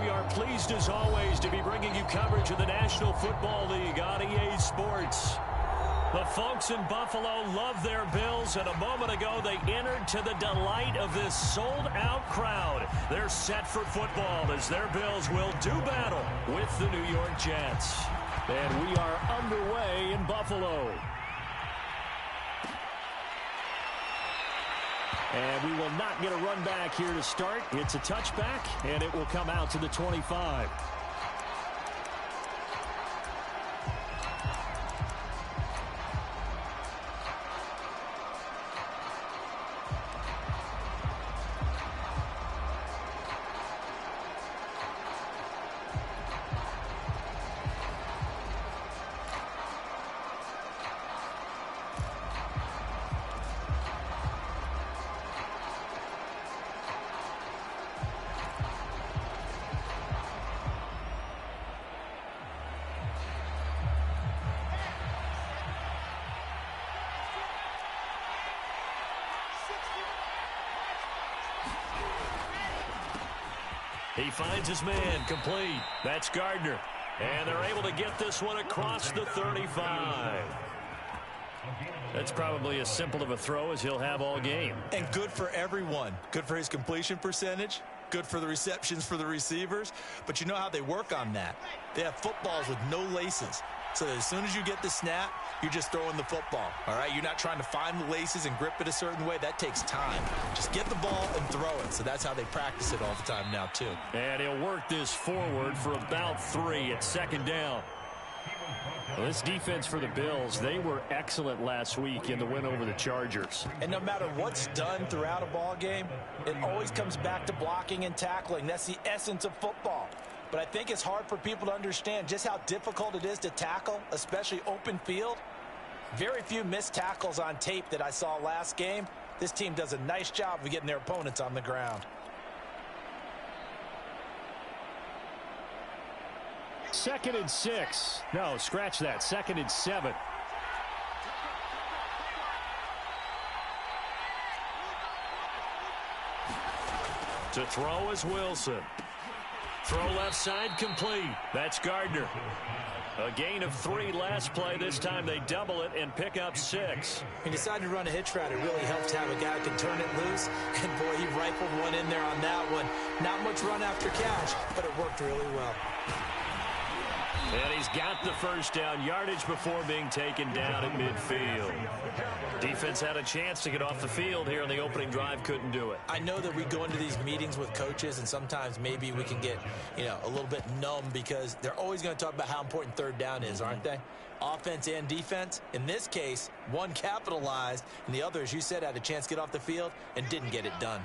We are pleased as always to be bringing you coverage of the National Football League on EA Sports. The folks in Buffalo love their Bills, and a moment ago they entered to the delight of this sold-out crowd. They're set for football as their Bills will do battle with the New York Jets. And we are underway in Buffalo. And we will not get a run back here to start. It's a touchback, and it will come out to the 25. He finds his man, complete. That's Gardner. And they're able to get this one across the 35. That's probably as simple of a throw as he'll have all game. And good for everyone. Good for his completion percentage. Good for the receptions for the receivers. But you know how they work on that. They have footballs with no laces. So as soon as you get the snap, you're just throwing the football. All right? You're not trying to find the laces and grip it a certain way. That takes time. Just get the ball and throw it. So that's how they practice it all the time now, too. And he'll work this forward for about 3 at second down. Well, this defense for the Bills, they were excellent last week in the win over the Chargers. And no matter what's done throughout a ball game, it always comes back to blocking and tackling. That's the essence of football. But I think it's hard for people to understand just how difficult it is to tackle, especially open field. Very few missed tackles on tape that I saw last game. This team does a nice job of getting their opponents on the ground. Second and 6. No, scratch that. Second and 7. To throw is Wilson. Throw left side complete. That's Gardner. A gain of 3 last play. This time they double it and pick up 6. He decided to run a hitch route. It really helps to have a guy who can turn it loose. And, boy, he rifled one in there on that one. Not much run after catch, but it worked really well. And he's got the first down, yardage before being taken down at midfield. Defense had a chance to get off the field here in the opening drive, couldn't do it. I know that we go into these meetings with coaches, and sometimes maybe we can get, a little bit numb because they're always going to talk about how important third down is, aren't they? Offense and defense. In this case, one capitalized, and the other, as you said, had a chance to get off the field and didn't get it done.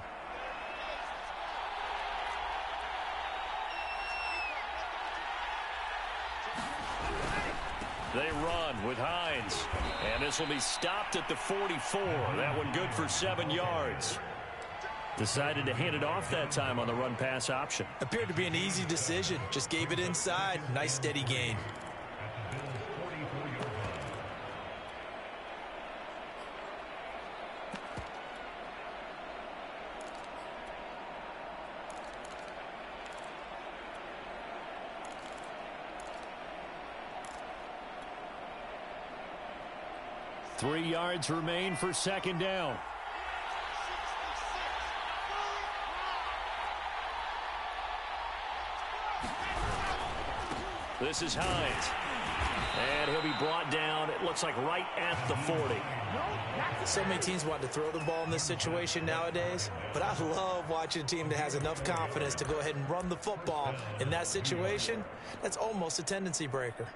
They run with Hines. And this will be stopped at the 44. That one good for 7 yards. Decided to hand it off that time on the run-pass option. Appeared to be an easy decision. Just gave it inside. Nice steady gain. Three yards remain for second down. This is Hines. And he'll be brought down, it looks like right at the 40. So many teams want to throw the ball in this situation nowadays, but I love watching a team that has enough confidence to go ahead and run the football in that situation. That's almost a tendency breaker.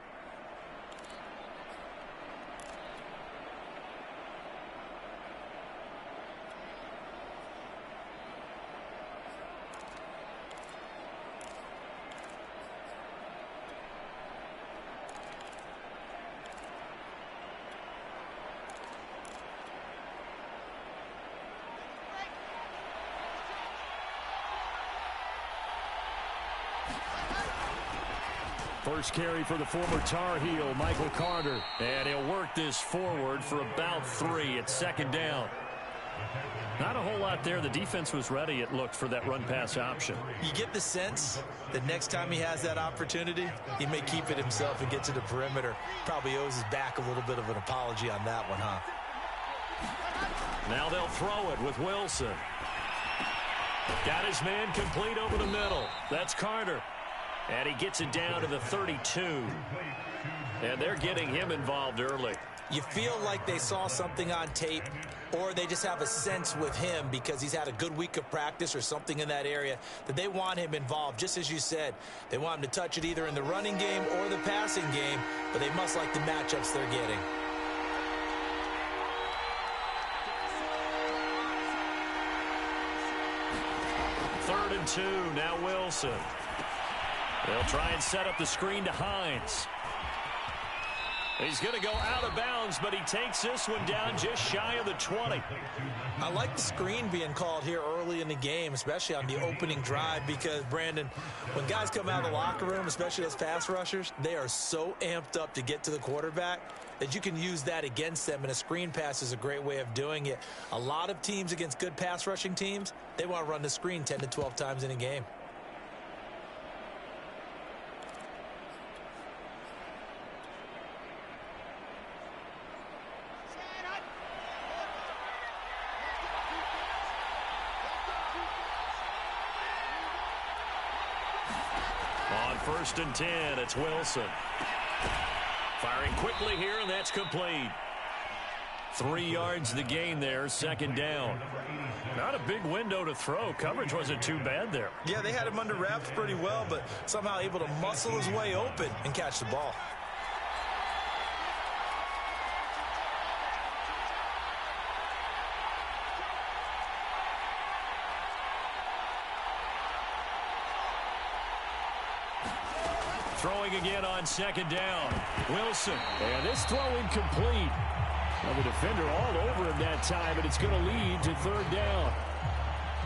First carry for the former Tar Heel, Michael Carter. And he'll work this forward for about 3 at second down. Not a whole lot there. The defense was ready, it looked, for that run-pass option. You get the sense that next time he has that opportunity, he may keep it himself and get to the perimeter. Probably owes his back a little bit of an apology on that one, huh? Now they'll throw it with Wilson. Got his man complete over the middle. That's Carter. And he gets it down to the 32. And they're getting him involved early. You feel like they saw something on tape, or they just have a sense with him because he's had a good week of practice or something in that area that they want him involved. Just as you said, they want him to touch it either in the running game or the passing game, but they must like the matchups they're getting. Third and 2, now Wilson. They'll try and set up the screen to Hines. He's going to go out of bounds, but he takes this one down just shy of the 20. I like the screen being called here early in the game, especially on the opening drive, because, Brandon, when guys come out of the locker room, especially as pass rushers, they are so amped up to get to the quarterback that you can use that against them, and a screen pass is a great way of doing it. A lot of teams against good pass rushing teams, they want to run the screen 10 to 12 times in a game. On 1st and 10, it's Wilson. Firing quickly here, and that's complete. 3 yards the gain there, 2nd down. Not a big window to throw. Coverage wasn't too bad there. Yeah, they had him under wraps pretty well, but somehow able to muscle his way open and catch the ball. Throwing again on 2nd down. Wilson. And this throw incomplete. Well, the defender all over him that time, but it's going to lead to 3rd down.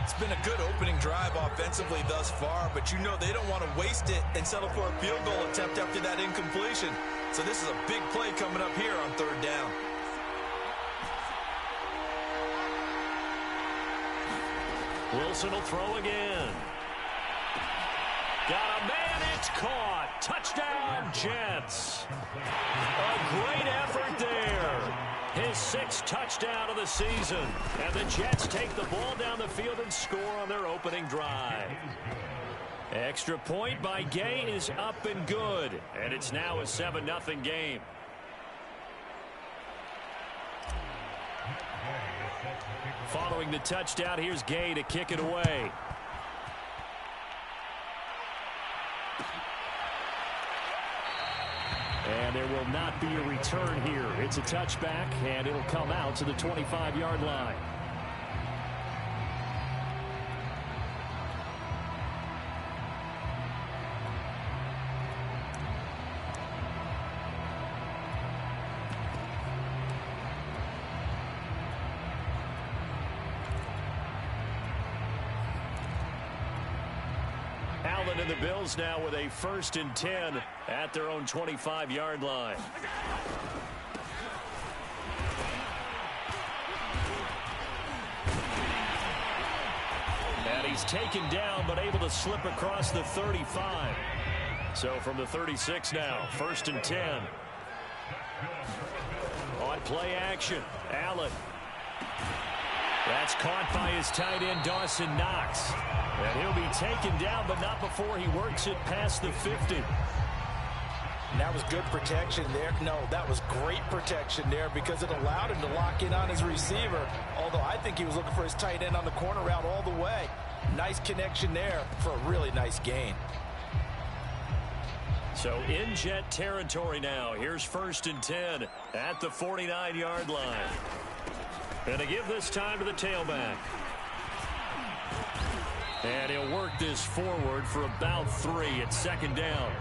It's been a good opening drive offensively thus far, but you know they don't want to waste it and settle for a field goal attempt after that incompletion. So this is a big play coming up here on 3rd down. Wilson will throw again. Got a man, it's caught. Touchdown, Jets. A great effort there. His 6th touchdown of the season. And the Jets take the ball down the field and score on their opening drive. Extra point by Gay is up and good. And it's now a 7-0 game. Following the touchdown, here's Gay to kick it away. And there will not be a return here. It's a touchback, and it'll come out to the 25-yard line. Allen and the Bills now with a 1st and 10 at their own 25-yard line. And he's taken down but able to slip across the 35. So from the 36 now, 1st and 10. On play action, Allen. That's caught by his tight end, Dawson Knox. And he'll be taken down, but not before he works it past the 50. And that was good protection there. No, that was great protection there because it allowed him to lock in on his receiver. Although I think he was looking for his tight end on the corner route all the way. Nice connection there for a really nice gain. So in Jet territory now. Here's 1st and 10 at the 49-yard line. And to give this time to the tailback. And he'll work this forward for about 3 at 2nd down.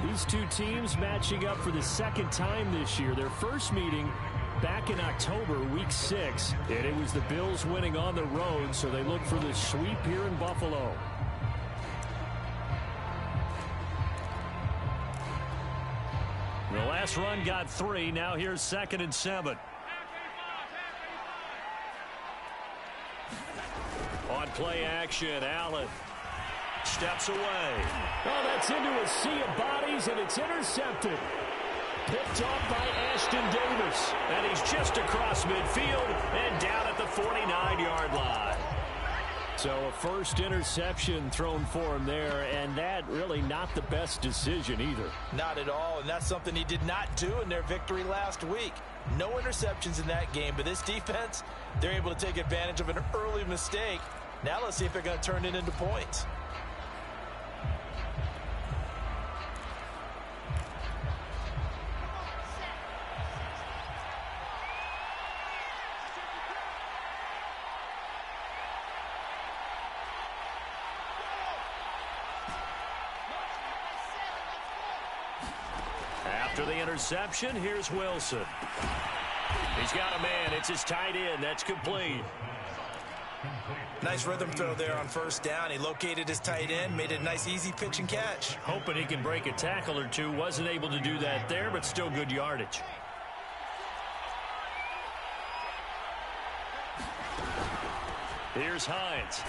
These two teams matching up for the 2nd time this year. Their first meeting back in October, week 6. And it was the Bills winning on the road, so they look for the sweep here in Buffalo. The last run got 3. Now here's 2nd and 7. play action. Allen steps away. Oh, that's into a sea of bodies, and it's intercepted. Picked off by Ashton Davis. And he's just across midfield and down at the 49-yard line. So a first interception thrown for him there, and that really not the best decision either. Not at all, and that's something he did not do in their victory last week. No interceptions in that game, but this defense, they're able to take advantage of an early mistake. Now let's see if they're going to turn it into points. After the interception, here's Wilson. He's got a man. It's his tight end. That's complete. Nice rhythm throw there on first down. He located his tight end, made it a nice easy pitch and catch. Hoping he can break a tackle or two. Wasn't able to do that there, but still good yardage. Here's Hines.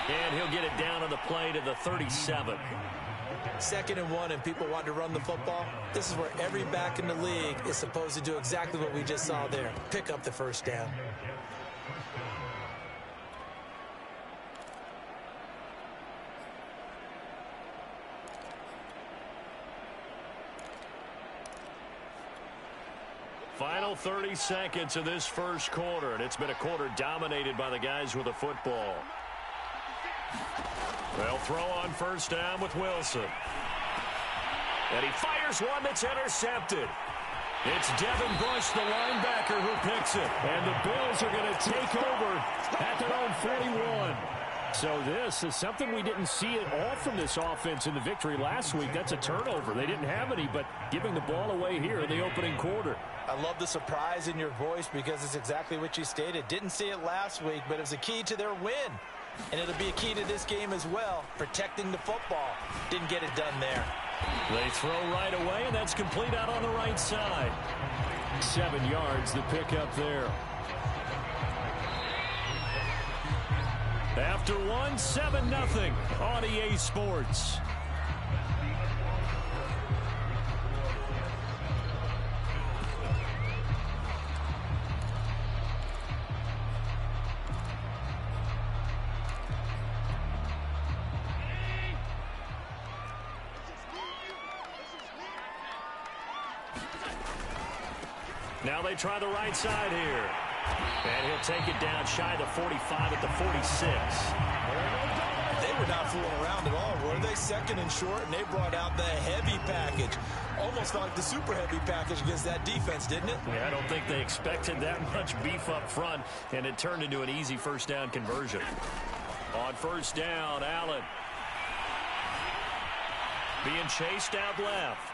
And he'll get it down on the play to the 37. 2nd and 1, and people want to run the football. This is where every back in the league is supposed to do exactly what we just saw there. Pick up the first down. Final 30 seconds of this first quarter, and it's been a quarter dominated by the guys with the football. They'll throw on first down with Wilson. And he fires one that's intercepted. It's Devin Bush, the linebacker, who picks it. And the Bills are going to take over at their own 41. So this is something we didn't see at all from this offense in the victory last week. That's a turnover. They didn't have any, but giving the ball away here in the opening quarter. I love the surprise in your voice because it's exactly what you stated. Didn't see it last week, but it was a key to their win. And it'll be a key to this game as well, protecting the football. Didn't get it done there. They throw right away, and that's complete out on the right side. 7 yards, the pickup there. After one, 7-0 on EA Sports. Now they try the right side here. And he'll take it down shy of the 45 at the 46. They were not fooling around at all, were they? 2nd and short, and they brought out the heavy package. Almost like the super heavy package against that defense, didn't it? Yeah, I don't think they expected that much beef up front, and it turned into an easy first down conversion. On first down, Allen being chased out left.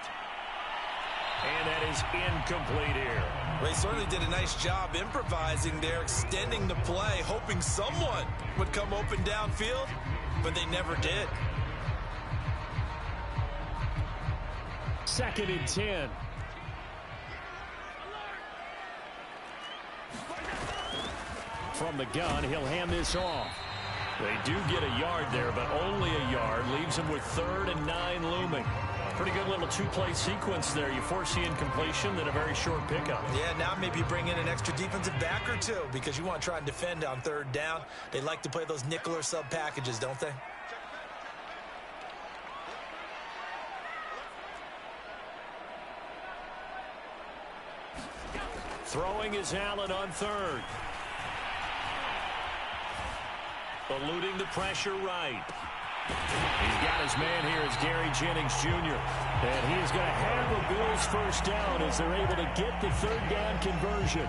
And that is incomplete here. They certainly did a nice job improvising there, extending the play, hoping someone would come open downfield, but they never did. 2nd and 10. From the gun, he'll hand this off. They do get a yard there, but only a yard. Leaves them with 3rd and 9 looming. Pretty good little two-play sequence there. You foresee incompletion, then a very short pickup. Yeah, now maybe you bring in an extra defensive back or two because you want to try and defend on 3rd down. They like to play those nickel or sub packages, don't they? Throwing is Allen on 3rd. Eluding the pressure right. He's got his man here as Gary Jennings Jr. And he is going to have the Bills first down as they're able to get the 3rd down conversion.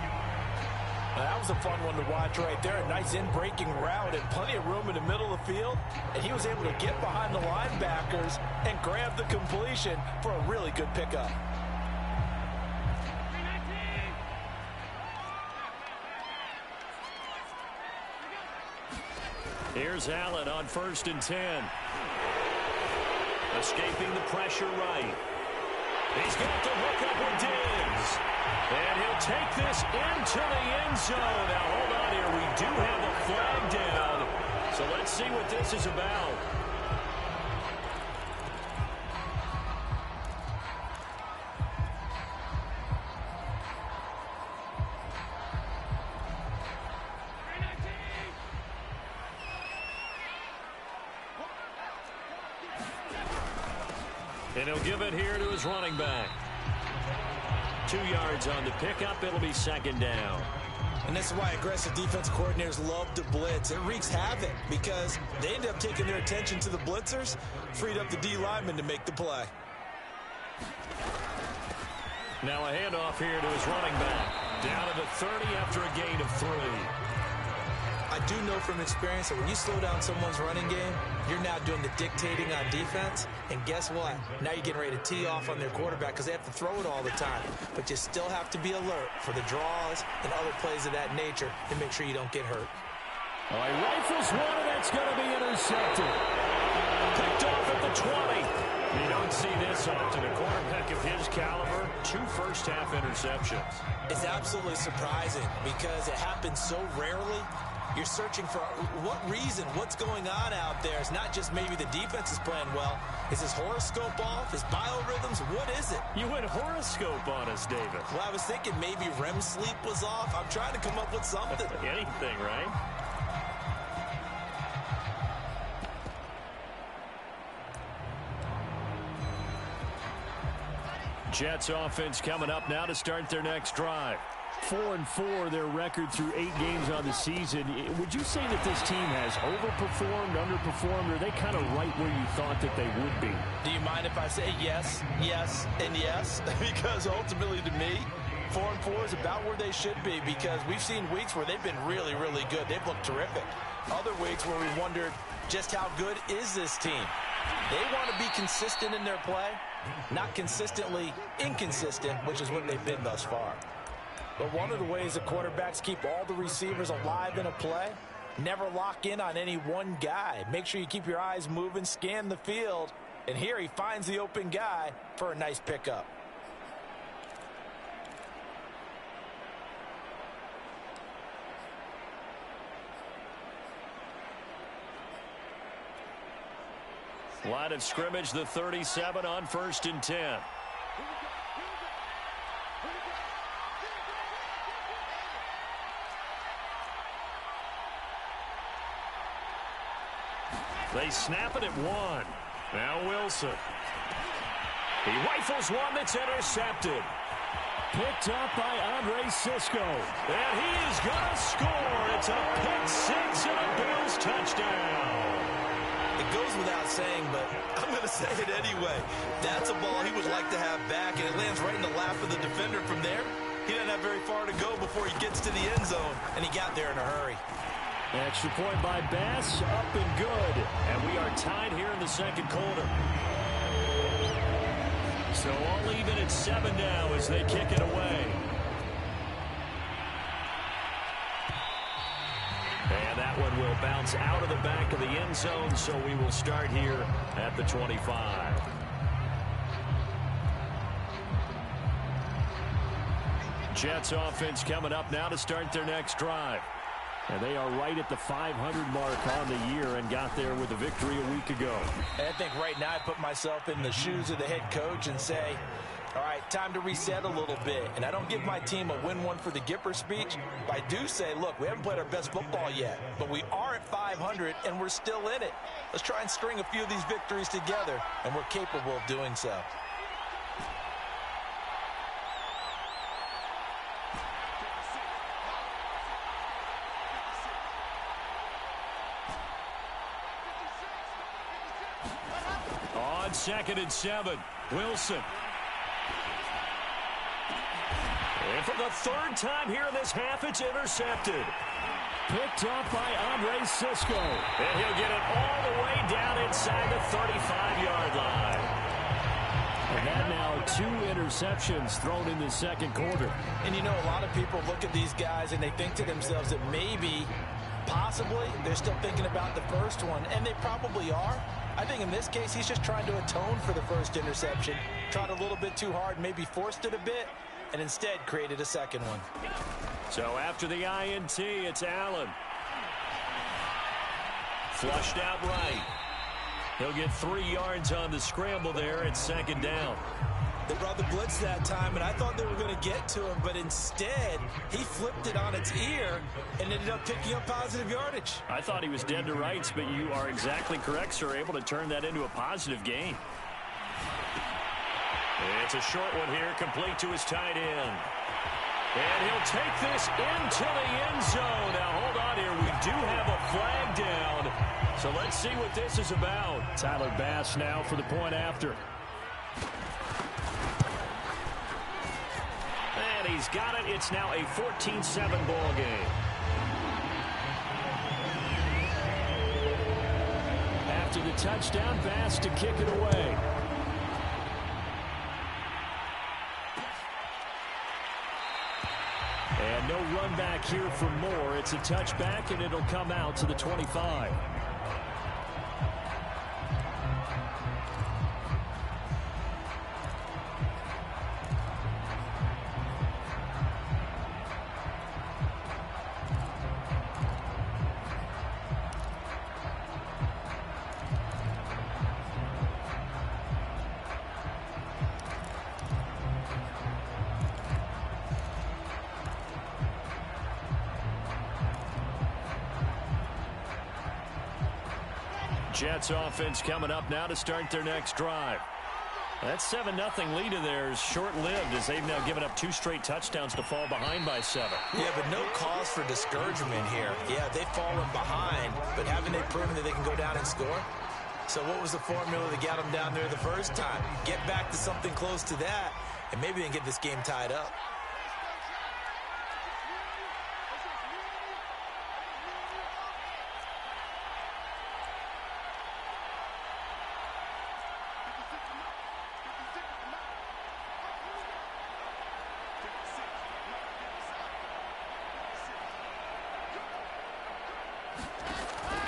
That was a fun one to watch right there. A nice in-breaking route and plenty of room in the middle of the field. And he was able to get behind the linebackers and grab the completion for a really good pickup. Here's Allen on 1st and 10. Escaping the pressure right. He's got the hook up with Diggs. And he'll take this into the end zone. Now, hold on here. We do have a flag down. So let's see what this is about. And he'll give it here to his running back. 2 yards on the pickup. It'll be second down. And this is why aggressive defense coordinators love to blitz. It wreaks havoc because they end up taking their attention to the blitzers, freed up the D lineman to make the play. Now a handoff here to his running back. Down to the 30 after a gain of 3. I do know from experience that when you slow down someone's running game, you're now doing the dictating on defense. And guess what? Now you're getting ready to tee off on their quarterback because they have to throw it all the time. But you still have to be alert for the draws and other plays of that nature to make sure you don't get hurt. All right, rifles one, and that's going to be intercepted. Picked off at the 20. You don't see this often. A quarterback of his caliber, 2 first-half interceptions. It's absolutely surprising because it happens so rarely. You're searching for what reason, what's going on out there. It's not just maybe the defense is playing well. Is his horoscope off? His biorhythms? What is it? You went horoscope on us, David. Well, I was thinking maybe REM sleep was off. I'm trying to come up with something. Anything, right? Jets offense coming up now to start their next drive. 4-4, their record through 8 games on the season. Would you say that this team has overperformed, underperformed, or are they kind of right where you thought that they would be? Do you mind if I say yes, yes, and yes? Because ultimately to me, 4-4 is about where they should be because we've seen weeks where they've been really, really good. They've looked terrific. Other weeks where we wondered just how good is this team. They want to be consistent in their play, not consistently inconsistent, which is what they've been thus far. But one of the ways the quarterbacks keep all the receivers alive in a play, never lock in on any one guy. Make sure you keep your eyes moving, scan the field, and here he finds the open guy for a nice pickup. Line of scrimmage, the 37 on 1st and 10. They snap it at 1. Now Wilson. He rifles one that's intercepted. Picked up by Andre Cisco. And he is going to score. It's a pick 6 and a Bills touchdown. It goes without saying, but I'm going to say it anyway. That's a ball he would like to have back, and it lands right in the lap of the defender from there. He doesn't have very far to go before he gets to the end zone, and he got there in a hurry. Extra point by Bass, up and good. And we are tied here in the second quarter. So all even at 7 now as they kick it away. And that one will bounce out of the back of the end zone, so we will start here at the 25. Jets offense coming up now to start their next drive. And they are right at the 500 mark on the year and got there with a victory a week ago. And I think right now I put myself in the shoes of the head coach and say, all right, time to reset a little bit. And I don't give my team a win one for the Gipper speech, but I do say, look, we haven't played our best football yet, but we are at 500 and we're still in it. Let's try and string a few of these victories together, and we're capable of doing so. On 2nd and 7, Wilson. And for the 3rd time here in this half, it's intercepted. Picked up by Andre Cisco. And he'll get it all the way down inside the 35-yard line. And that now 2 interceptions thrown in the second quarter. And you know, a lot of people look at these guys and they think to themselves that maybe, possibly, they're still thinking about the first one. And they probably are. I think in this case, he's just trying to atone for the first interception. Tried a little bit too hard, maybe forced it a bit, and instead created a second one. So after the INT, it's Allen. Flushed out right. He'll get 3 yards on the scramble there at second down. They brought the blitz that time, and I thought they were going to get to him, but instead, he flipped it on its ear and ended up picking up positive yardage. I thought he was dead to rights, but you are exactly correct, sir. Able to turn that into a positive gain. It's a short one here, complete to his tight end. And he'll take this into the end zone. Now, hold on here. We do have a flag down. So let's see what this is about. Tyler Bass now for the point after. And he's got it. It's now a 14-7 ball game. After the touchdown, Bass to kick it away. And no run back here for Moore. It's a touchback, and it'll come out to the 25. Jets offense coming up now to start their next drive. That 7-0 lead of theirs short-lived as they've now given up 2 straight touchdowns to fall behind by 7. Yeah, but no cause for discouragement here. Yeah, they've fallen behind, but haven't they proven that they can go down and score? So what was the formula that got them down there the first time? Get back to something close to that, and maybe they can get this game tied up.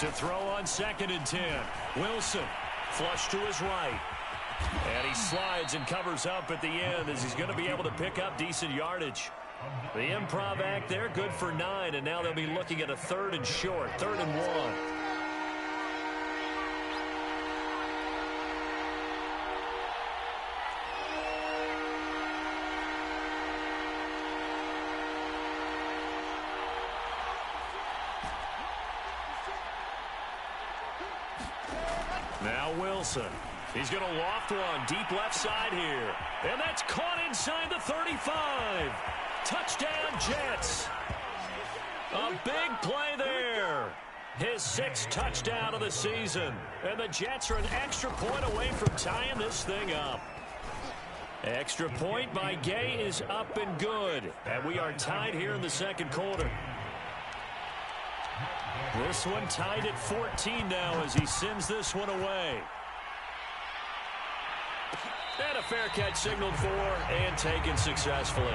To throw on 2nd and 10. Wilson flush to his right. And he slides and covers up at the end as he's going to be able to pick up decent yardage. The improv act there, good for 9, and now they'll be looking at a 3rd and short, 3rd and 1. Now Wilson. He's going to loft one deep left side here. And that's caught inside the 35. Touchdown, Jets. A big play there. His 6th touchdown of the season. And the Jets are an extra point away from tying this thing up. Extra point by Gay is up and good. And we are tied here in the second quarter. This one tied at 14 now as he sends this one away. And a fair catch signaled for and taken successfully.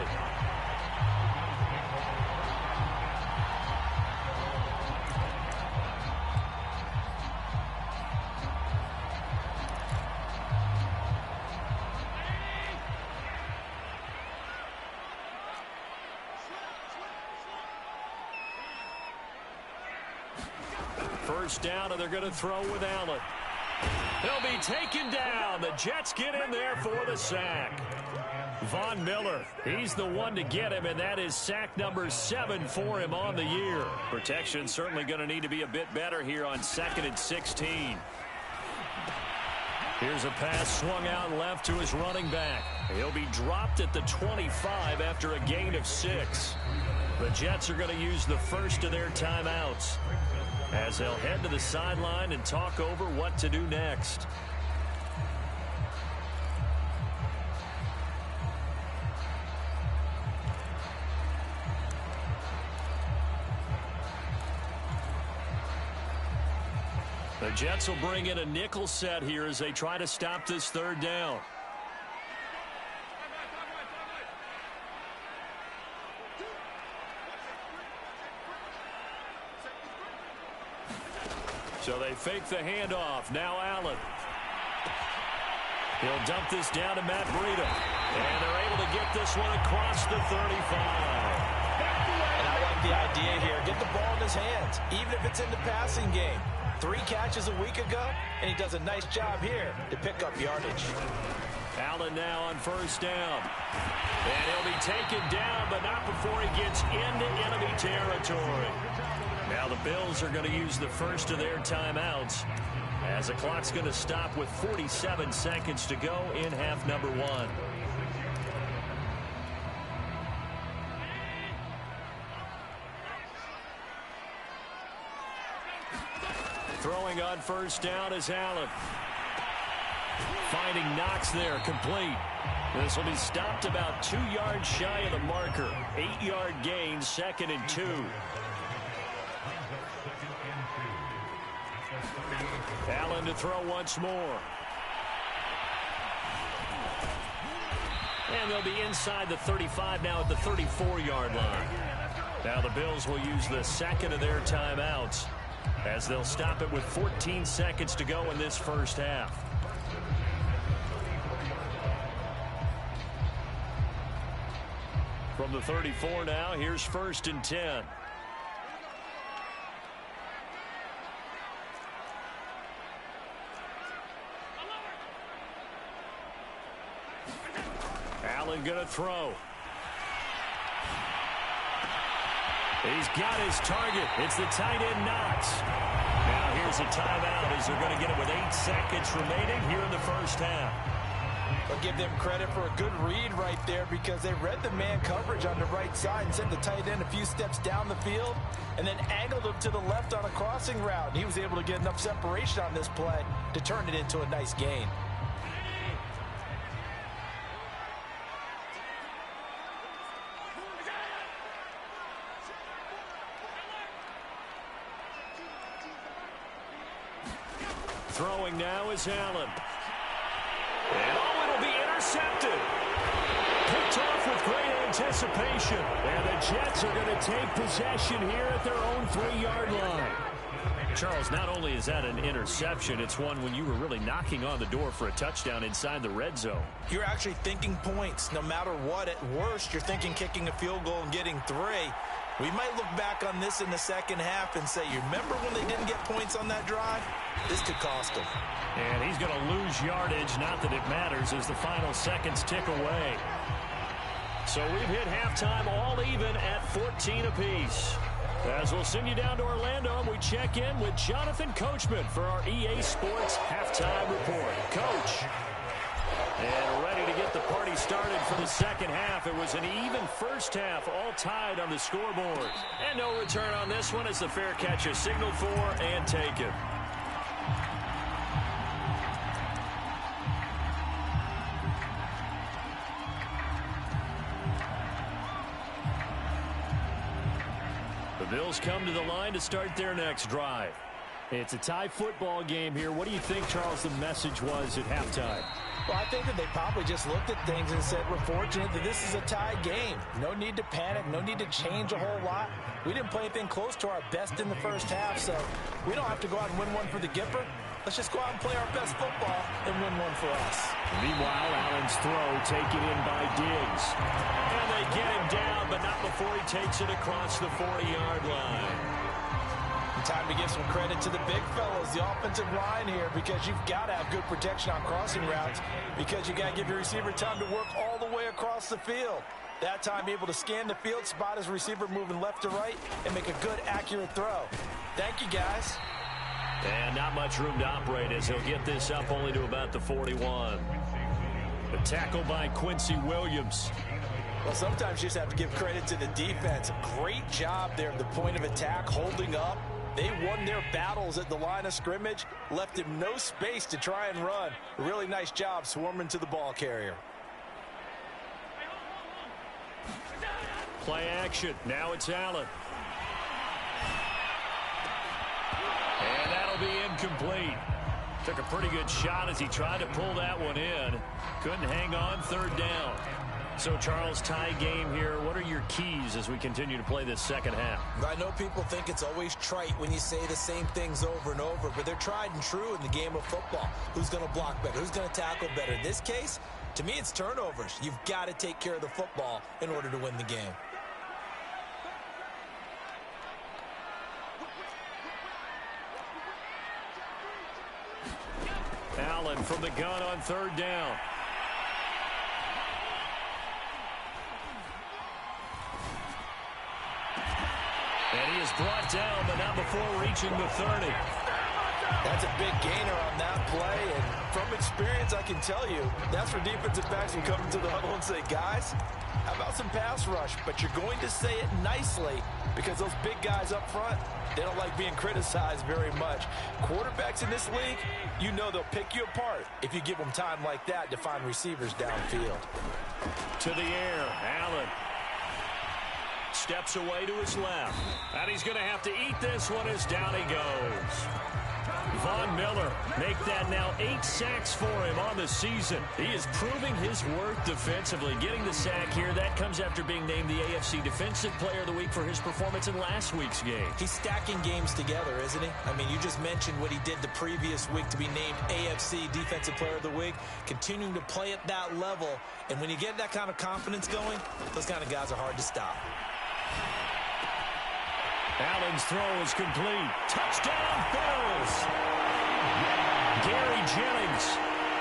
First down, and they're going to throw with Allen. He'll be taken down. The Jets get in there for the sack. Von Miller, he's the one to get him, and that is sack number 7 for him on the year. Protection certainly going to need to be a bit better here on 2nd and 16. Here's a pass swung out left to his running back. He'll be dropped at the 25 after a gain of 6. The Jets are going to use the first of their timeouts as they'll head to the sideline and talk over what to do next. The Jets will bring in a nickel set here as they try to stop this 3rd down. So they fake the handoff. Now Allen. He'll dump this down to Matt Breida. And they're able to get this one across the 35. And I like the idea here. Get the ball in his hands, even if it's in the passing game. 3 catches a week ago, and he does a nice job here to pick up yardage. Allen now on first down. And he'll be taken down, but not before he gets into enemy territory. Now the Bills are going to use the first of their timeouts, as the clock's going to stop with 47 seconds to go in half number 1. Throwing on first down is Allen. Finding Knox there, complete. This will be stopped about 2 yards shy of the marker. 8-yard gain, 2nd and 2. Allen to throw once more. And they'll be inside the 35 now at the 34-yard line. Now the Bills will use the second of their timeouts, as they'll stop it with 14 seconds to go in this first half. From the 34 now, here's 1st and 10. Allen gonna throw. He's got his target. It's the tight end Knox. Now here's a timeout, as they're going to get it with 8 seconds remaining here in the first half. I'll give them credit for a good read right there, because they read the man coverage on the right side and sent the tight end a few steps down the field and then angled him to the left on a crossing route. And he was able to get enough separation on this play to turn it into a nice gain. Throwing now is Allen. And it'll be intercepted. Picked off with great anticipation. And the Jets are going to take possession here at their own 3-yard line. Charles, not only is that an interception, it's one when you were really knocking on the door for a touchdown inside the red zone. You're actually thinking points. No matter what, at worst, you're thinking kicking a field goal and getting 3. We might look back on this in the second half and say, you remember when they didn't get points on that drive? This could cost them. And he's going to lose yardage. Not that it matters as the final seconds tick away. So we've hit halftime all even at 14 apiece. As we'll send you down to Orlando, and we check in with Jonathan Coachman for our EA Sports Halftime Report. Coach. And ready to get the party started for the second half. It was an even first half, all tied on the scoreboard. And no return on this one as the fair catch is signaled for and taken. The Bills come to the line to start their next drive. It's a tie football game here. What do you think, Charles, the message was at halftime? Well, I think that they probably just looked at things and said, we're fortunate that this is a tie game. No need to panic. No need to change a whole lot. We didn't play anything close to our best in the first half, so we don't have to go out and win one for the Gipper. Let's just go out and play our best football and win one for us. Meanwhile, Allen's throw taken in by Diggs. And they get him down, but not before he takes it across the 40-yard line. Time to give some credit to the big fellas, the offensive line here, because you've got to have good protection on crossing routes, because you got to give your receiver time to work all the way across the field. That time able to scan the field, spot his receiver moving left to right, and make a good, accurate throw. Thank you, guys. And not much room to operate as he'll get this up only to about the 41. The tackle by Quincy Williams. Well, sometimes you just have to give credit to the defense. Great job there at the point of attack, holding up. They won their battles at the line of scrimmage, left him no space to try and run. A really nice job swarming to the ball carrier. Play action. Now it's Allen. And that'll be incomplete. Took a pretty good shot as he tried to pull that one in. Couldn't hang on, third down. So, Charles, tie game here. What are your keys as we continue to play this second half? I know people think it's always trite when you say the same things over and over, but they're tried and true in the game of football. Who's going to block better? Who's going to tackle better? In this case, to me, it's turnovers. You've got to take care of the football in order to win the game. Allen from the gun on third down. And he is brought down, but not before reaching the 30. That's a big gainer on that play, and from experience, I can tell you, that's where defensive backs will come into the huddle and say, guys, how about some pass rush? But you're going to say it nicely because those big guys up front, they don't like being criticized very much. Quarterbacks in this league, you know they'll pick you apart if you give them time like that to find receivers downfield. To the air, Allen steps away to his left. And he's going to have to eat this one as down he goes. Von Miller make that now 8 sacks for him on the season. He is proving his worth defensively. Getting the sack here, that comes after being named the AFC Defensive Player of the Week for his performance in last week's game. He's stacking games together, isn't he? I mean, you just mentioned what he did the previous week to be named AFC Defensive Player of the Week, continuing to play at that level. And when you get that kind of confidence going, those kind of guys are hard to stop. Allen's throw is complete. Touchdown, Bills! Gary Jennings,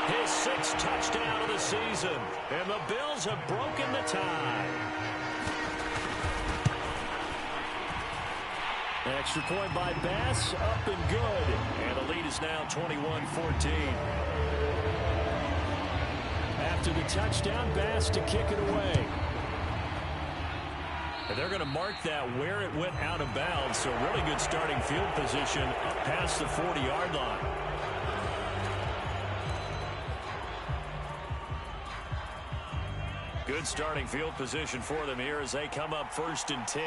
his 6th touchdown of the season. And the Bills have broken the tie. Extra point by Bass, up and good. And the lead is now 21-14. After the touchdown, Bass to kick it away. And they're going to mark that where it went out of bounds. So really good starting field position up past the 40-yard line. Good starting field position for them here as they come up 1st and 10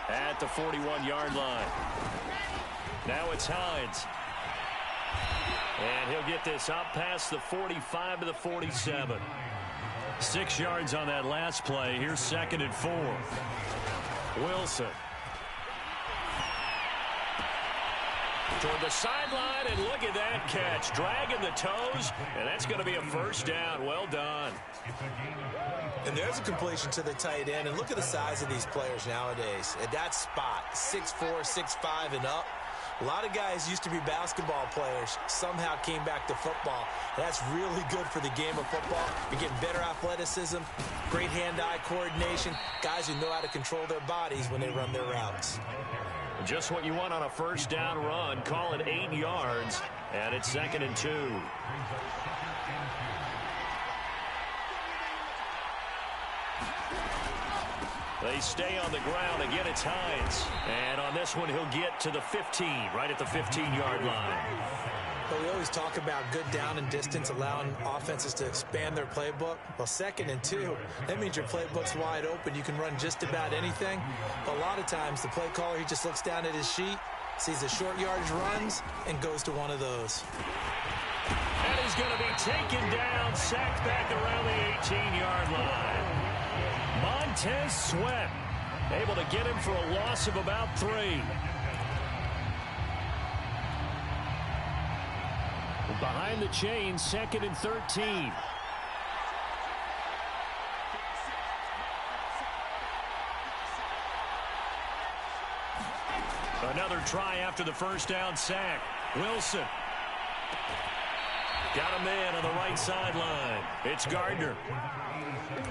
at the 41-yard line. Now it's Hines. And he'll get this up past the 45 to the 47. 6 yards on that last play. Here's 2nd and 4. Wilson. Toward the sideline, and look at that catch. Dragging the toes, and that's going to be a first down. Well done. And there's a completion to the tight end. And look at the size of these players nowadays. At that spot, 6'4", 6'5", and up. A lot of guys used to be basketball players, somehow came back to football. That's really good for the game of football. You're getting better athleticism, great hand-eye coordination, guys who know how to control their bodies when they run their routes. Just what you want on a first down run. Call it 8 yards, and it's 2nd and 2. They stay on the ground. Again, it's Hines. And on this one, he'll get to the 15, right at the 15-yard line. But we always talk about good down and distance, allowing offenses to expand their playbook. Well, 2nd and 2, that means your playbook's wide open. You can run just about anything. But a lot of times, the play caller, he just looks down at his sheet, sees the short yardage runs, and goes to one of those. And he's going to be taken down, sacked back around the 18-yard line. Montez Sweat able to get him for a loss of about 3. Behind the chain, 2nd and 13. Another try after the first down sack. Wilson. Got him in on the right sideline. It's Gardner.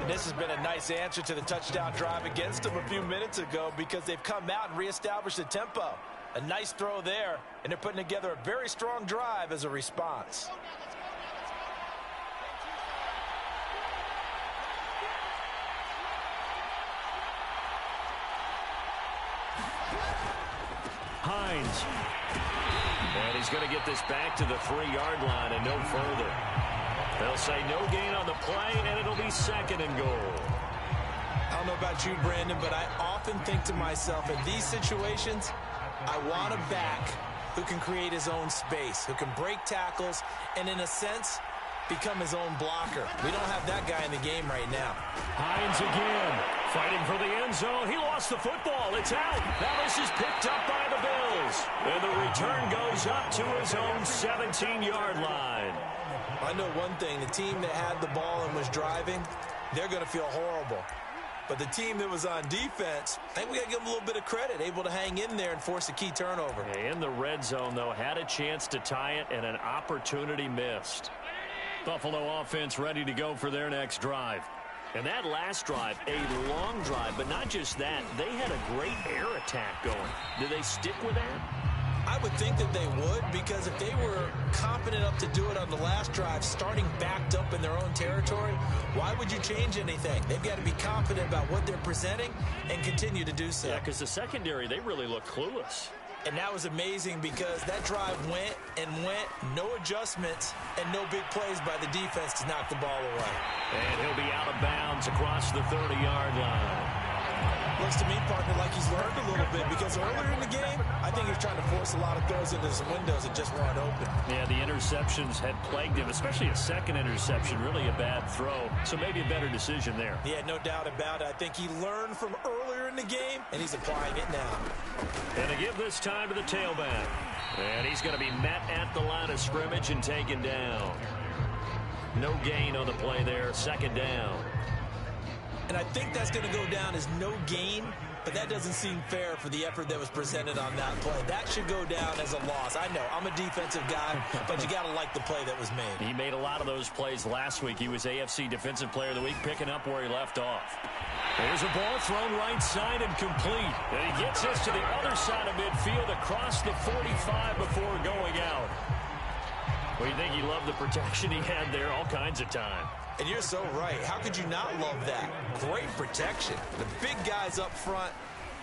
And this has been a nice answer to the touchdown drive against them a few minutes ago because they've come out and reestablished the tempo. A nice throw there, and they're putting together a very strong drive as a response. Hines. And he's going to get this back to the 3-yard line and no further. They'll say no gain on the play, and it'll be 2nd and goal. I don't know about you, Brandon, but I often think to myself, in these situations, I want a back who can create his own space, who can break tackles, and in a sense, become his own blocker. We don't have that guy in the game right now. Hines again, fighting for the end zone. He lost the football. It's out. Now this is picked up by the Bills. And the return goes up to his own 17-yard line. I know one thing. The team that had the ball and was driving, they're going to feel horrible. But the team that was on defense, I think we got to give them a little bit of credit, able to hang in there and force a key turnover. In the red zone, though, had a chance to tie it and an opportunity missed. Buffalo offense ready to go for their next drive. And that last drive, a long drive, but not just that. They had a great air attack going. Do they stick with that? I would think that they would, because if they were confident enough to do it on the last drive, starting backed up in their own territory, why would you change anything? They've got to be confident about what they're presenting and continue to do so. Yeah, because the secondary, they really look clueless. And that was amazing because that drive went and went, no adjustments, and no big plays by the defense to knock the ball away. And he'll be out of bounds across the 30-yard line. Looks to me, partner, like he's learned a little bit, because earlier in the game, I think he was trying to force a lot of throws into some windows that just weren't open. Yeah, the interceptions had plagued him, especially a second interception, really a bad throw. So maybe a better decision there. Yeah, no doubt about it. I think he learned from earlier in the game, and he's applying it now. And to give this time to the tailback. And he's going to be met at the line of scrimmage and taken down. No gain on the play there, second down. And I think that's going to go down as no gain, but that doesn't seem fair for the effort that was presented on that play. That should go down as a loss. I know, I'm a defensive guy, but you got to like the play that was made. He made a lot of those plays last week. He was AFC Defensive Player of the Week, picking up where he left off. There's a ball thrown right side and complete. And he gets us to the other side of midfield across the 45 before going out. Well, you think he loved the protection he had there all kinds of time. And you're so right. How could you not love that? Great protection. The big guys up front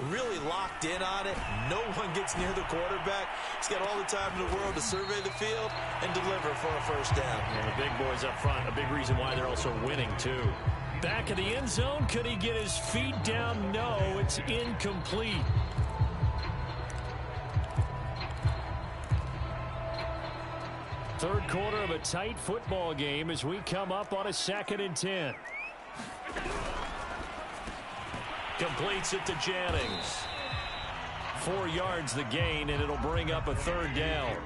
really locked in on it. No one gets near the quarterback. He's got all the time in the world to survey the field and deliver for a first down. And the big boys up front, a big reason why they're also winning, too. Back of the end zone, could he get his feet down? No, it's incomplete. Third quarter of a tight football game as we come up on a 2nd and 10. Completes it to Jennings. 4 yards the gain, and it'll bring up a third down.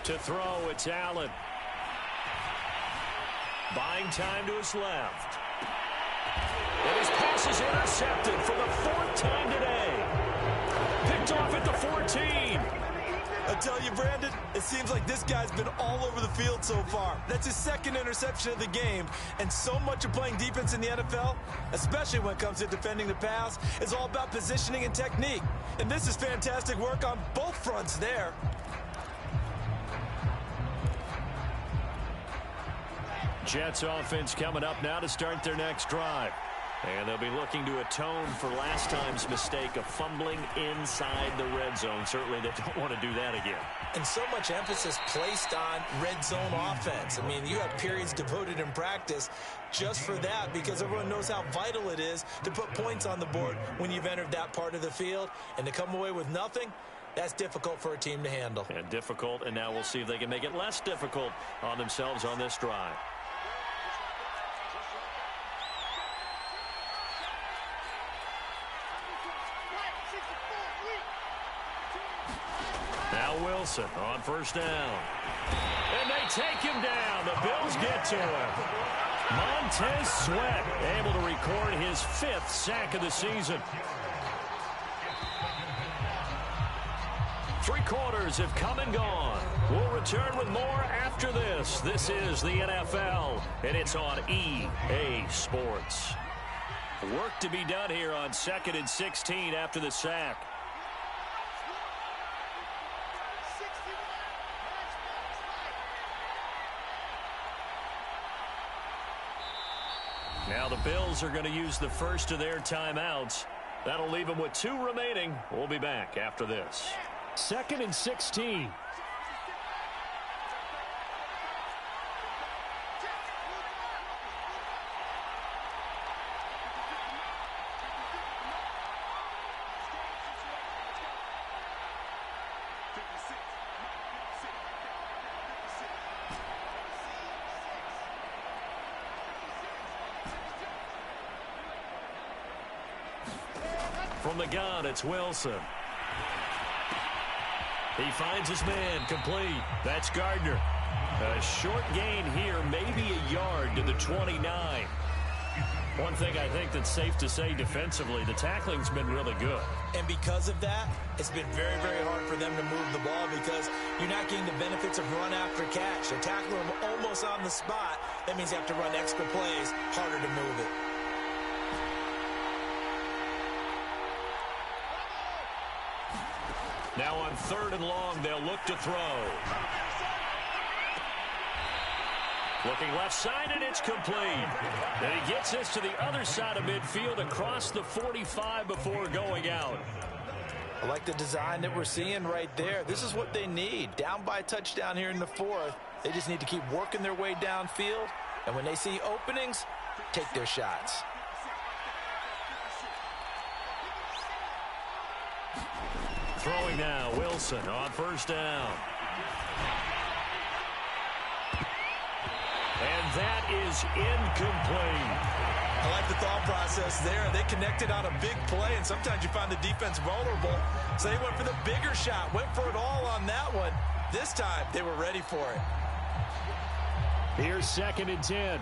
To throw, it's Allen. Buying time to his left. And his pass is intercepted for the 4th time today. Picked off at the 14. I tell you, Brandon, it seems like this guy's been all over the field so far. That's his 2nd interception of the game. And so much of playing defense in the NFL, especially when it comes to defending the pass, is all about positioning and technique. And this is fantastic work on both fronts there. Jets offense coming up now to start their next drive. And they'll be looking to atone for last time's mistake of fumbling inside the red zone. Certainly they don't want to do that again. And so much emphasis placed on red zone offense. I mean, you have periods devoted in practice just for that, because everyone knows how vital it is to put points on the board when you've entered that part of the field. And to come away with nothing, that's difficult for a team to handle. And difficult, and now we'll see if they can make it less difficult on themselves on this drive. Now Wilson on first down. And they take him down. The Bills get to him. Montez Sweat able to record his 5th sack of the season. 3 quarters have come and gone. We'll return with more after this. This is the NFL, and it's on EA Sports. Work to be done here on 2nd and 16 after the sack. Now the Bills are going to use the first of their timeouts. That'll leave them with 2 remaining. We'll be back after this. 2nd and 16. From the gun, it's Wilson. He finds his man, complete. That's Gardner. A short gain here, maybe a yard to the 29. One thing I think that's safe to say defensively, the tackling's been really good. And because of that, it's been very, very hard for them to move the ball because you're not getting the benefits of run after catch. They're tackling them almost on the spot. That means you have to run extra plays, harder to move it. Now on 3rd and long, they'll look to throw. Looking left side, and it's complete. And he gets this to the other side of midfield across the 45 before going out. I like the design that we're seeing right there. This is what they need. Down by a touchdown here in the 4th. They just need to keep working their way downfield. And when they see openings, take their shots. Throwing now, Wilson on 1st down. And that is incomplete. I like the thought process there. They connected on a big play, and sometimes you find the defense vulnerable. So they went for the bigger shot, went for it all on that one. This time, they were ready for it. Here's 2nd and 10.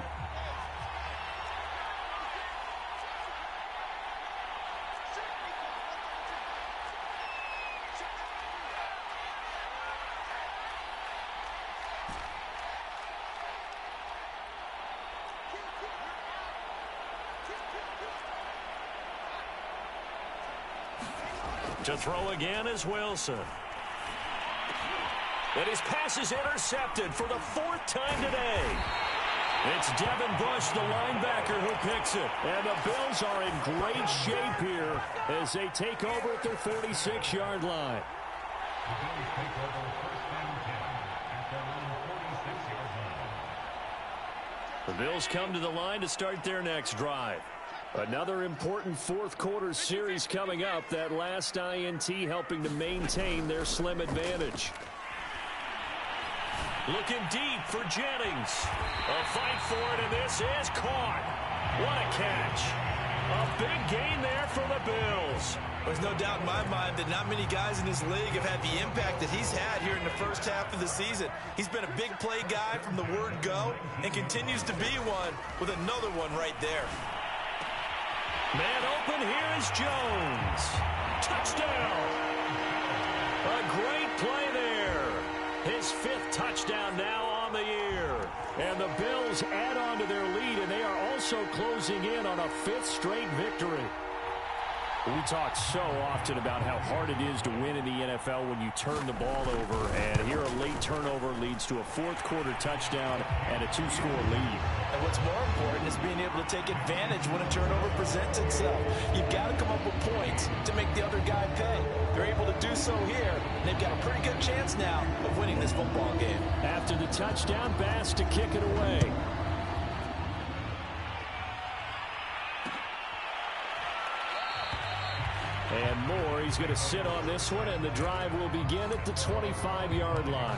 To throw again is Wilson. And his pass is intercepted for the 4th time today. It's Devin Bush, the linebacker, who picks it. And the Bills are in great shape here as they take over at their 46-yard line. The Bills come to the line to start their next drive. Another important 4th quarter series coming up. That last INT helping to maintain their slim advantage. Looking deep for Jennings. A fight for it, and this is caught. What a catch. A big gain there for the Bills. There's no doubt in my mind that not many guys in this league have had the impact that he's had here in the first half of the season. He's been a big play guy from the word go and continues to be one with another one right there. Man open, here is Jones. Touchdown. A great play there. His 5th touchdown now on the year. And the Bills add on to their lead, and they are also closing in on a 5th straight victory. We talk so often about how hard it is to win in the NFL when you turn the ball over, and here a late turnover leads to a 4th quarter touchdown and a 2-score lead. And what's more important is being able to take advantage when a turnover presents itself. You've got to come up with points to make the other guy pay. They're able to do so here, and they've got a pretty good chance now of winning this football game. After the touchdown, Bass to kick it away. And Moore, he's going to sit on this one, and the drive will begin at the 25-yard line.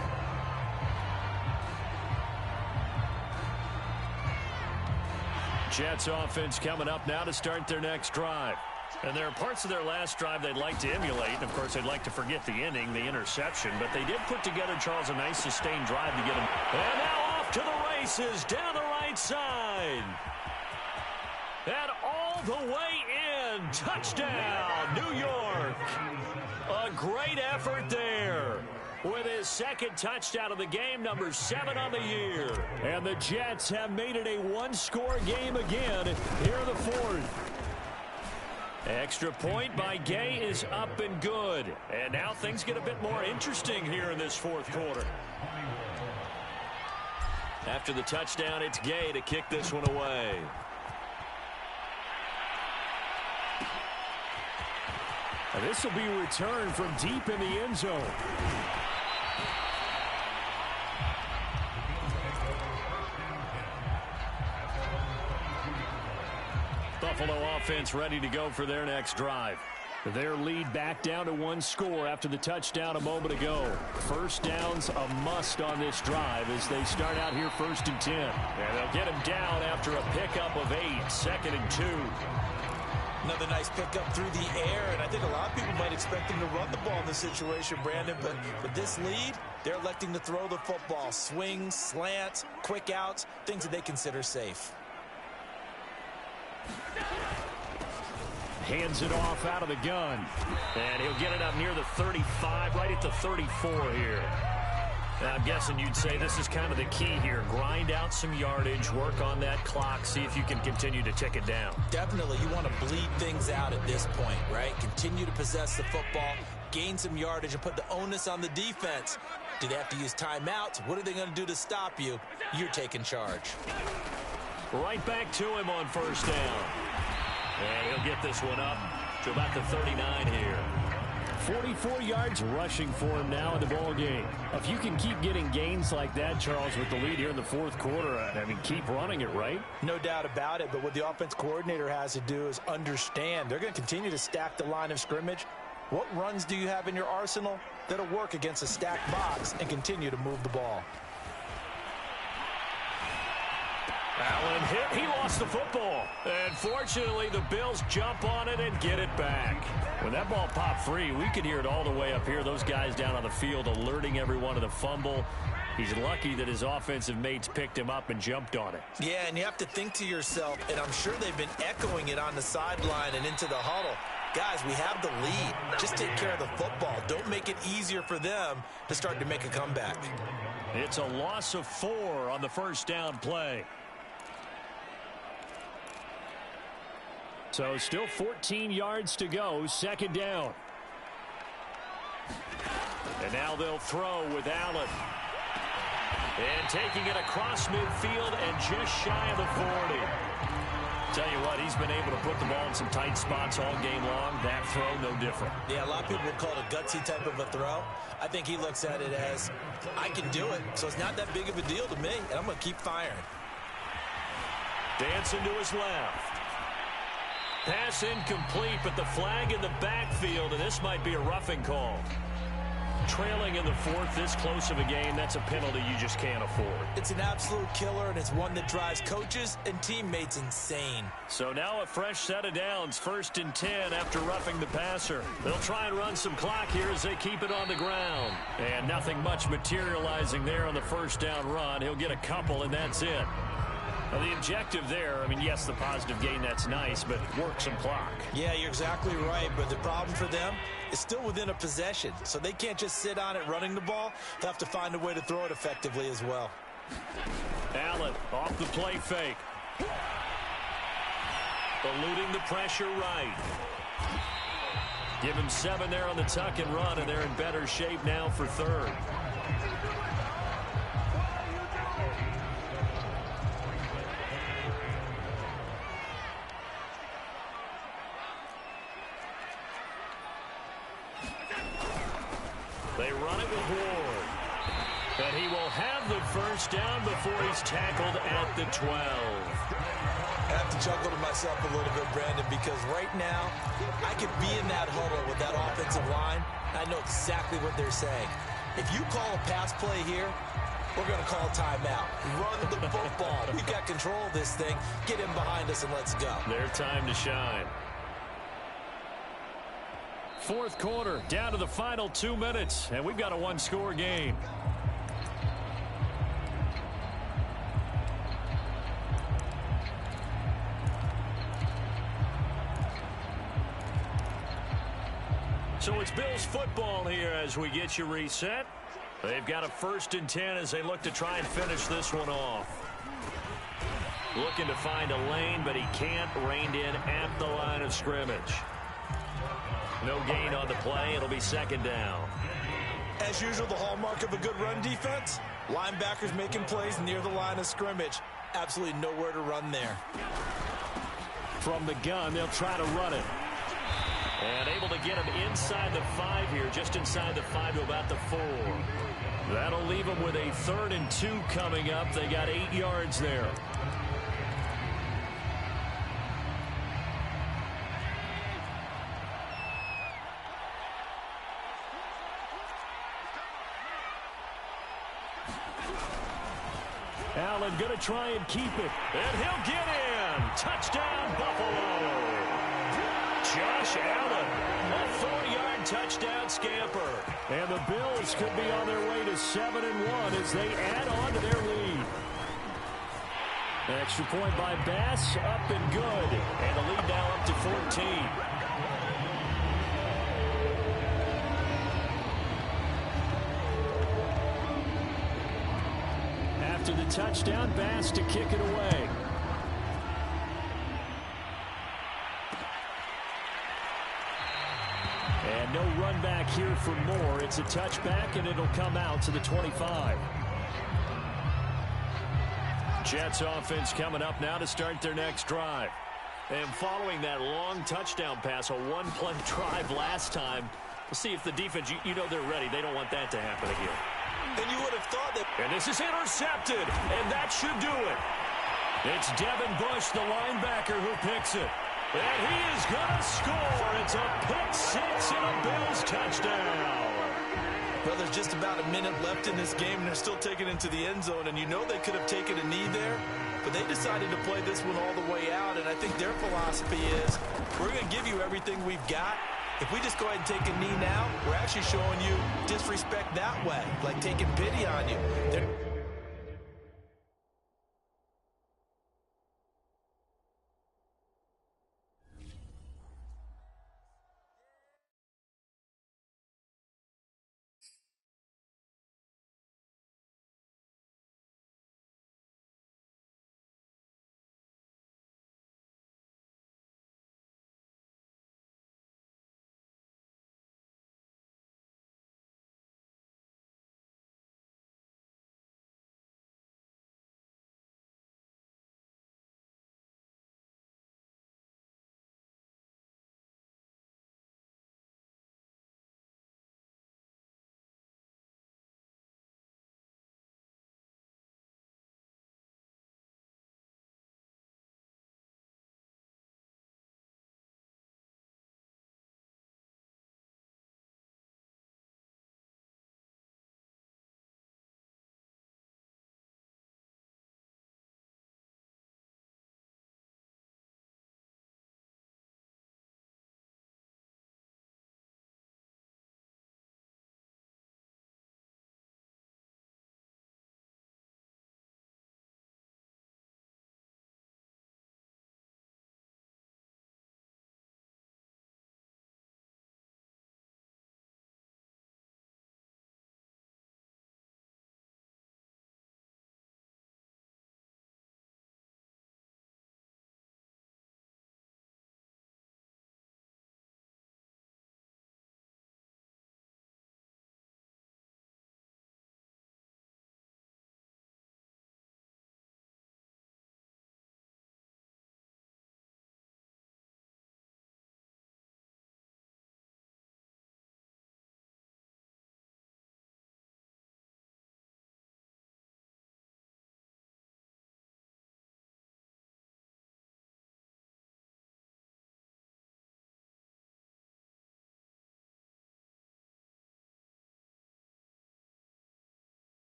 Jets offense coming up now to start their next drive. And there are parts of their last drive they'd like to emulate. And, of course, they'd like to forget the inning, the interception. But they did put together, Charles, a nice sustained drive to get him. And now off to the races down the right side. And all the way in. Touchdown, New York. A great effort there. With his 2nd touchdown of the game, number 7 on the year. And the Jets have made it a 1-score game again here in the 4th. Extra point by Gay is up and good. And now things get a bit more interesting here in this 4th quarter. After the touchdown, it's Gay to kick this one away. And this will be returned from deep in the end zone. Buffalo offense ready to go for their next drive. Their lead back down to 1 score after the touchdown a moment ago. 1st down's a must on this drive as they start out here 1st and 10. And they'll get him down after a pickup of 8. 2nd and 2. Another nice pickup through the air, and I think a lot of people might expect him to run the ball in this situation, Brandon, but with this lead, they're electing to throw the football. Swings, slants, quick outs, things that they consider safe. Hands it off out of the gun. And he'll get it up near the 35, right at the 34 here. Now, I'm guessing you'd say this is kind of the key here. Grind out some yardage, work on that clock, see if you can continue to tick it down. Definitely, you want to bleed things out at this point, right? Continue to possess the football, gain some yardage, and put the onus on the defense. Do they have to use timeouts? What are they going to do to stop you? You're taking charge. Right back to him on first down. And he'll get this one up to about the 39 here. 44 yards rushing for him now in the ball game. If you can keep getting gains like that, Charles, with the lead here in the fourth quarter, I mean, keep running it, right? No doubt about it, but what the offense coordinator has to do is understand. They're going to continue to stack the line of scrimmage. What runs do you have in your arsenal that'll work against a stacked box and continue to move the ball? Allen hit. He lost the football. And fortunately, the Bills jump on it and get it back. When that ball popped free, we could hear it all the way up here. Those guys down on the field alerting everyone of the fumble. He's lucky that his offensive mates picked him up and jumped on it. Yeah, and you have to think to yourself, and I'm sure they've been echoing it on the sideline and into the huddle. Guys, we have the lead. Just take care of the football. Don't make it easier for them to start to make a comeback. It's a loss of 4 on the first down play. So still 14 yards to go, second down. And now they'll throw with Allen. And taking it across midfield and just shy of the 40. Tell you what, he's been able to put the ball in some tight spots all game long. That throw, no different. Yeah, a lot of people would call it a gutsy type of a throw. I think he looks at it as, I can do it, so it's not that big of a deal to me, and I'm going to keep firing. Dancing to his left. Pass incomplete, but the flag in the backfield, and this might be a roughing call. Trailing in the fourth, this close of a game, that's a penalty you just can't afford. It's an absolute killer, and it's one that drives coaches and teammates insane. So now a fresh set of downs, 1st and 10 after roughing the passer. They'll try and run some clock here as they keep it on the ground. And nothing much materializing there on the first down run. He'll get a couple, and that's it. Well, the objective there, I mean, yes, the positive gain, that's nice, but work some clock. Yeah, you're exactly right, but the problem for them is still within a possession, so they can't just sit on it running the ball. They'll have to find a way to throw it effectively as well. Allen off the play fake. Eluding the pressure right. Give him 7 there on the tuck and run, and they're in better shape now for third. They run it with Ward. And he will have the first down before he's tackled at the 12. I have to chuckle to myself a little bit, Brandon, because right now I could be in that huddle with that offensive line. I know exactly what they're saying. If you call a pass play here, we're going to call timeout. Run the football. We've got control of this thing. Get him behind us and let's go. Their time to shine. Fourth quarter, down to the final 2 minutes, and we've got a one-score game. So it's Bills football here as we get you reset. They've got a 1st and 10 as they look to try and finish this one off. Looking to find a lane, but he can't. Reined in at the line of scrimmage. No gain on the play. It'll be 2nd down. As usual, the hallmark of a good run defense, linebackers making plays near the line of scrimmage. Absolutely nowhere to run there. From the gun, they'll try to run it. And able to get him inside the 5 here, just inside the 5 to about the 4. That'll leave them with a 3rd and 2 coming up. They got 8 yards there. Allen going to try and keep it. And he'll get in. Touchdown, Buffalo. Josh Allen, a 4-yard touchdown scamper. And the Bills could be on their way to 7-1 as they add on to their lead. Extra point by Bass, up and good. And the lead now up to 14. After the touchdown, Bass to kick it away. And no run back here for Moore. It's a touchback, and it'll come out to the 25. Jets offense coming up now to start their next drive. And following that long touchdown pass, a one-play drive last time, we'll see if the defense, you know they're ready. They don't want that to happen again. And you would have thought that. And this is intercepted, and that should do it. It's Devin Bush, the linebacker, who picks it. And he is going to score. It's a pick six and a Bills touchdown. Well, there's just about a minute left in this game, and they're still taking it into the end zone. And you know they could have taken a knee there, but they decided to play this one all the way out. And I think their philosophy is, we're going to give you everything we've got. If we just go ahead and take a knee now, we're actually showing you disrespect that way, like taking pity on you.